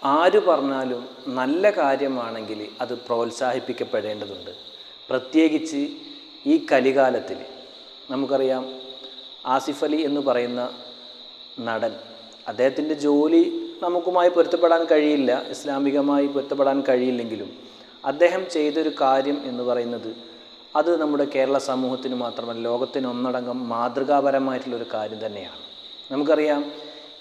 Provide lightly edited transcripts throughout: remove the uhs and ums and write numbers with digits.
ആര് പറഞ്ഞാലും നല്ല കാര്യമാണെങ്കിൽ അത് പ്രോത്സാഹിപ്പിക്കപ്പെടേണ്ടതുണ്ട്. പ്രത്യേകിച്ച് ഈ കലികാലത്തിൽ നമുക്കറിയാം, ആസിഫ് അലി എന്ന് പറയുന്ന നടൻ, അദ്ദേഹത്തിൻ്റെ ജോലി നമുക്കുമായി പൊരുത്തപ്പെടാൻ കഴിയില്ല, ഇസ്ലാമികമായി പൊരുത്തപ്പെടാൻ കഴിയില്ലെങ്കിലും അദ്ദേഹം ചെയ്തൊരു കാര്യം എന്ന് പറയുന്നത് അത് നമ്മുടെ കേരള സമൂഹത്തിന് മാത്രമല്ല ലോകത്തിന് ഒന്നടങ്കം മാതൃകാപരമായിട്ടുള്ളൊരു കാര്യം തന്നെയാണ്. നമുക്കറിയാം,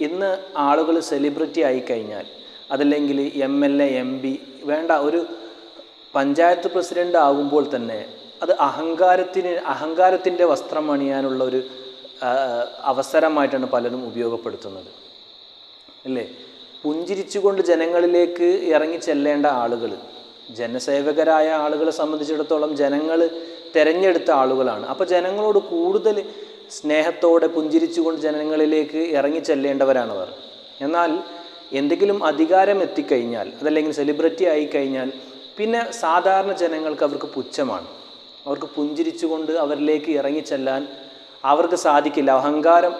ഇന്ന് ആളുകൾ സെലിബ്രിറ്റി ആയിക്കഴിഞ്ഞാൽ, അതല്ലെങ്കിൽ MLA MP വേണ്ട, ഒരു പഞ്ചായത്ത് പ്രസിഡൻ്റ് ആകുമ്പോൾ തന്നെ അത് അഹങ്കാരത്തിൻ്റെ വസ്ത്രം അണിയാനുള്ള ഒരു അവസരമായിട്ടാണ് പലരും ഉപയോഗപ്പെടുത്തുന്നത്, അല്ലേ? പുഞ്ചിരിച്ചുകൊണ്ട് ജനങ്ങളിലേക്ക് ഇറങ്ങി ചെല്ലേണ്ട ആളുകൾ, ജനസേവകരായ ആളുകളെ സംബന്ധിച്ചിടത്തോളം ജനങ്ങൾ തിരഞ്ഞെടുത്ത ആളുകളാണ്. അപ്പോൾ ജനങ്ങളോട് കൂടുതൽ സ്നേഹത്തോടെ പുഞ്ചിരിച്ചുകൊണ്ട് ജനങ്ങളിലേക്ക് ഇറങ്ങി ചെല്ലേണ്ടവരാണവർ. എന്നാൽ എന്തെങ്കിലും അധികാരം എത്തിക്കഴിഞ്ഞാൽ, അതല്ലെങ്കിൽ സെലിബ്രിറ്റി ആയിക്കഴിഞ്ഞാൽ പിന്നെ സാധാരണ ജനങ്ങൾക്ക് അവർക്ക് പുച്ഛമാണ്. അവർക്ക് പുഞ്ചിരിച്ചുകൊണ്ട് അവരിലേക്ക് ഇറങ്ങിച്ചെല്ലാൻ അവർക്ക് സാധിക്കില്ല, അഹങ്കാരം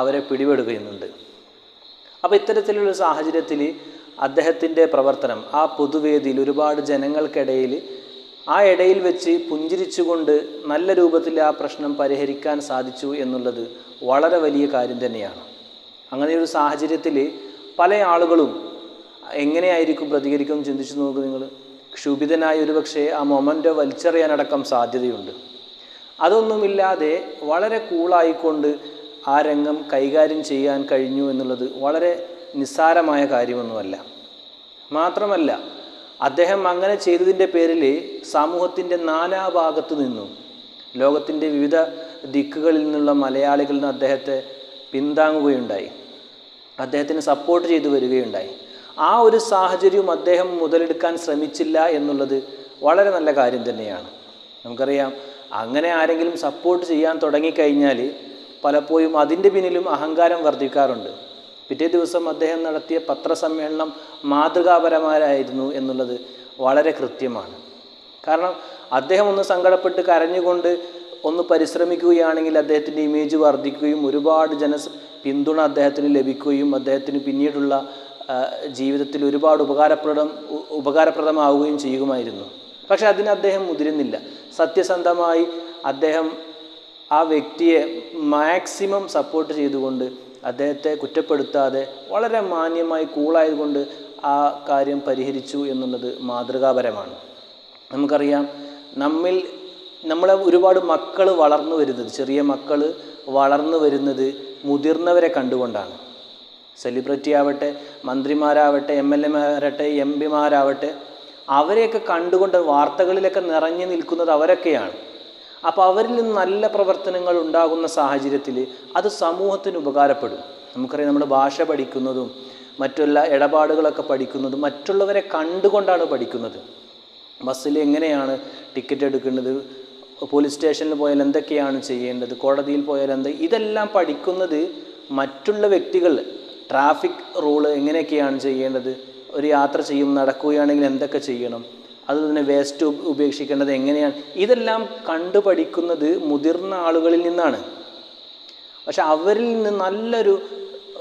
അവരെ പിടിപെടുകയുന്നുണ്ട്. അപ്പോൾ ഇത്തരത്തിലുള്ള സാഹചര്യത്തിൽ അദ്ദേഹത്തിൻ്റെ പ്രവർത്തനം ആ പൊതുവേദിയിൽ ഒരുപാട് ജനങ്ങൾക്കിടയിൽ ഇടയിൽ വെച്ച് പുഞ്ചിരിച്ചുകൊണ്ട് നല്ല രൂപത്തിൽ ആ പ്രശ്നം പരിഹരിക്കാൻ സാധിച്ചു എന്നുള്ളത് വളരെ വലിയ കാര്യം തന്നെയാണ്. അങ്ങനെയൊരു സാഹചര്യത്തിൽ പല ആളുകളും എങ്ങനെയായിരിക്കും പ്രതികരിക്കുമെന്ന് ചിന്തിച്ചു നോക്കുക നിങ്ങൾ. ക്ഷുഭിതനായ ഒരുപക്ഷെ ആ മൊമെൻ്റ് വലിച്ചെറിയാനടക്കം സാധ്യതയുണ്ട്. അതൊന്നുമില്ലാതെ വളരെ കൂളായിക്കൊണ്ട് ആ രംഗം കൈകാര്യം ചെയ്യാൻ കഴിഞ്ഞു എന്നുള്ളത് വളരെ നിസ്സാരമായ കാര്യമൊന്നുമല്ല. മാത്രമല്ല, അദ്ദേഹം അങ്ങനെ ചെയ്തതിൻ്റെ പേരിൽ സമൂഹത്തിൻ്റെ നാനാഭാഗത്തു നിന്നും, ലോകത്തിൻ്റെ വിവിധ ദിക്കുകളിൽ നിന്നുള്ള മലയാളികളിൽ നിന്ന് അദ്ദേഹത്തെ പിന്താങ്ങുകയുണ്ടായി, അദ്ദേഹത്തിന് സപ്പോർട്ട് ചെയ്തു വരികയുണ്ടായി. ആ ഒരു സാഹചര്യവും അദ്ദേഹം മുതലെടുക്കാൻ ശ്രമിച്ചില്ല എന്നുള്ളത് വളരെ നല്ല കാര്യം തന്നെയാണ്. നമുക്കറിയാം, അങ്ങനെ ആരെങ്കിലും സപ്പോർട്ട് ചെയ്യാൻ തുടങ്ങിക്കഴിഞ്ഞാൽ പലപ്പോഴും അതിൻ്റെ പിന്നിലും അഹങ്കാരം വർദ്ധിക്കാറുണ്ട്. പിറ്റേ ദിവസം അദ്ദേഹം നടത്തിയ പത്രസമ്മേളനം മാതൃകാപരമായിരുന്നു എന്നുള്ളത് വളരെ കൃത്യമാണ്. കാരണം അദ്ദേഹം ഒന്ന് സങ്കടപ്പെട്ട് കരഞ്ഞുകൊണ്ട് ഒന്ന് പരിശ്രമിക്കുകയാണെങ്കിൽ അദ്ദേഹത്തിൻ്റെ ഇമേജ് വർദ്ധിക്കുകയും ഒരുപാട് പിന്തുണ അദ്ദേഹത്തിന് ലഭിക്കുകയും അദ്ദേഹത്തിന് പിന്നീടുള്ള ജീവിതത്തിൽ ഒരുപാട് ഉപകാരപ്രദമാവുകയും ചെയ്യുമായിരുന്നു. പക്ഷെ അതിന് അദ്ദേഹം മുതിരുന്നില്ല. സത്യസന്ധമായി അദ്ദേഹം ആ വ്യക്തിയെ മാക്സിമം സപ്പോർട്ട് ചെയ്തുകൊണ്ട് അദ്ദേഹത്തെ കുറ്റപ്പെടുത്താതെ വളരെ മാന്യമായി കൂളായതുകൊണ്ട് ആ കാര്യം പരിഹരിച്ചു എന്നുള്ളത് മാതൃകാപരമാണ്. നമുക്കറിയാം, നമ്മളെ ഒരുപാട് മക്കൾ വളർന്നു വരുന്നത്, ചെറിയ മക്കൾ വളർന്നു വരുന്നത് മുതിർന്നവരെ കണ്ടുകൊണ്ടാണ്. സെലിബ്രിറ്റി ആവട്ടെ, മന്ത്രിമാരാവട്ടെ, MLA-മാരാവട്ടെ, MP-മാരാവട്ടെ, അവരെയൊക്കെ കണ്ടുകൊണ്ട് വാർത്തകളിലൊക്കെ നിറഞ്ഞു നിൽക്കുന്നത് അവരൊക്കെയാണ്. അപ്പോൾ അവരിൽ നിന്ന് നല്ല പ്രവർത്തനങ്ങൾ ഉണ്ടാകുന്ന സാഹചര്യത്തിൽ അത് സമൂഹത്തിന് ഉപകാരപ്പെടും. നമുക്കറിയാം, നമ്മൾ ഭാഷ പഠിക്കുന്നതും മറ്റുള്ള ഇടപാടുകളൊക്കെ പഠിക്കുന്നതും മറ്റുള്ളവരെ കണ്ടുകൊണ്ടാണ് പഠിക്കുന്നത്. ബസ്സിൽ എങ്ങനെയാണ് ടിക്കറ്റ് എടുക്കേണ്ടത്, പോലീസ് സ്റ്റേഷനിൽ പോയാൽ എന്തൊക്കെയാണ് ചെയ്യേണ്ടത്, കോടതിയിൽ പോയാൽ ഇതെല്ലാം പഠിക്കുന്നത് മറ്റുള്ള വ്യക്തികൾ, ട്രാഫിക് റൂള് എങ്ങനെയൊക്കെയാണ് ചെയ്യേണ്ടത്, ഒരു യാത്ര നടക്കുകയാണെങ്കിൽ എന്തൊക്കെ ചെയ്യണം, അതുതന്നെ വേസ്റ്റ് ഉപേക്ഷിക്കേണ്ടത് എങ്ങനെയാണ്, ഇതെല്ലാം കണ്ടു പഠിക്കുന്നത് മുതിർന്ന ആളുകളിൽ നിന്നാണ്. പക്ഷെ അവരിൽ നിന്ന് നല്ലൊരു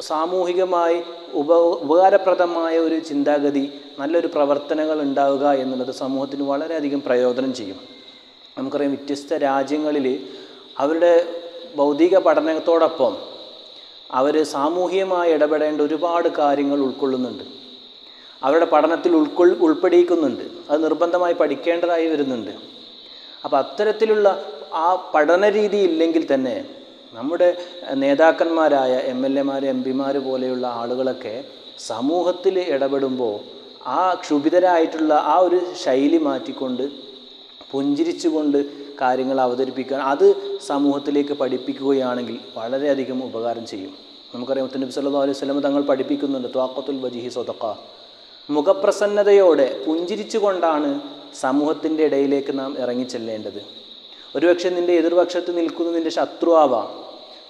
സാമൂഹികമായി ഉപകാരപ്രദമായ ഒരു ചിന്താഗതി, നല്ലൊരു പ്രവർത്തനങ്ങൾ ഉണ്ടാവുക എന്നുള്ളത് സമൂഹത്തിന് വളരെയധികം പ്രയോജനം ചെയ്യും. നമുക്കറിയാം, വ്യത്യസ്ത രാജ്യങ്ങളിൽ അവരുടെ ഭൗതിക പഠനത്തോടൊപ്പം അവർ സാമൂഹികമായി ഇടപെടേണ്ട ഒരുപാട് കാര്യങ്ങൾ ഉൾക്കൊള്ളുന്നുണ്ട്, അവരുടെ പഠനത്തിൽ ഉൾപ്പെടിയിക്കുന്നുണ്ട്. അത് നിർബന്ധമായി പഠിക്കേണ്ടതായി വരുന്നുണ്ട്. അപ്പോൾ അത്തരത്തിലുള്ള ആ പഠന രീതി ഇല്ലെങ്കിൽ തന്നെ നമ്മുടെ നേതാക്കന്മാരായ MLA-മാർ, MP-മാർ പോലെയുള്ള ആളുകളൊക്കെ സമൂഹത്തിൽ ഇടപെടുമ്പോൾ ആ ക്ഷുഭിതരായിട്ടുള്ള ആ ഒരു ശൈലി മാറ്റിക്കൊണ്ട് പുഞ്ചിരിച്ചുകൊണ്ട് കാര്യങ്ങൾ അവതരിപ്പിക്കാൻ, അത് സമൂഹത്തിലേക്ക് പഠിപ്പിക്കുകയാണെങ്കിൽ വളരെയധികം ഉപകാരം ചെയ്യും. നമുക്കറിയാം, നബി സല്ലല്ലാഹു അലൈഹി വസല്ലം തങ്ങൾ പഠിപ്പിക്കുന്നുണ്ട്, ത്വാഖത്തുൽ വജ്ഹി സദഖ, മുഖപ്രസന്നതയോടെ പുഞ്ചിരിച്ചുകൊണ്ടാണ് സമൂഹത്തിൻ്റെ ഇടയിലേക്ക് നാം ഇറങ്ങിച്ചെല്ലേണ്ടത്. ഒരുപക്ഷെ നിൻ്റെ എതിർപക്ഷത്ത് നിൽക്കുന്ന നിൻ്റെ ശത്രുവാവാം,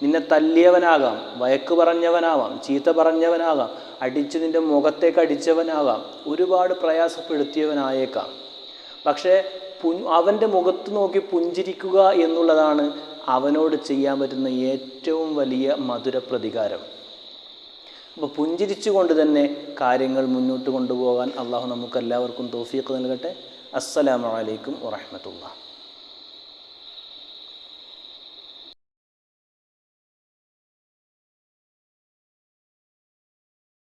നിന്നെ തല്ലിയവനാകാം, വഴക്ക് പറഞ്ഞവനാവാം, ചീത്ത പറഞ്ഞവനാകാം, അടിച്ച് നിൻ്റെ മുഖത്തേക്ക് അടിച്ചവനാകാം, ഒരുപാട് പ്രയാസപ്പെടുത്തിയവനായേക്കാം. പക്ഷേ അവൻ്റെ മുഖത്ത് നോക്കി പുഞ്ചിരിക്കുക എന്നുള്ളതാണ് അവനോട് ചെയ്യാൻ പറ്റുന്ന ഏറ്റവും വലിയ മധുര പ്രതികാരം. അപ്പോൾ പുഞ്ചിരിച്ചുകൊണ്ട് തന്നെ കാര്യങ്ങൾ മുന്നോട്ട് കൊണ്ടുപോകാൻ അള്ളാഹു നമുക്കെല്ലാവർക്കും തൗഫീഖ് നൽകട്ടെ. അസ്സലാമു അലൈക്കും വറഹ്മത്തുള്ളാഹി.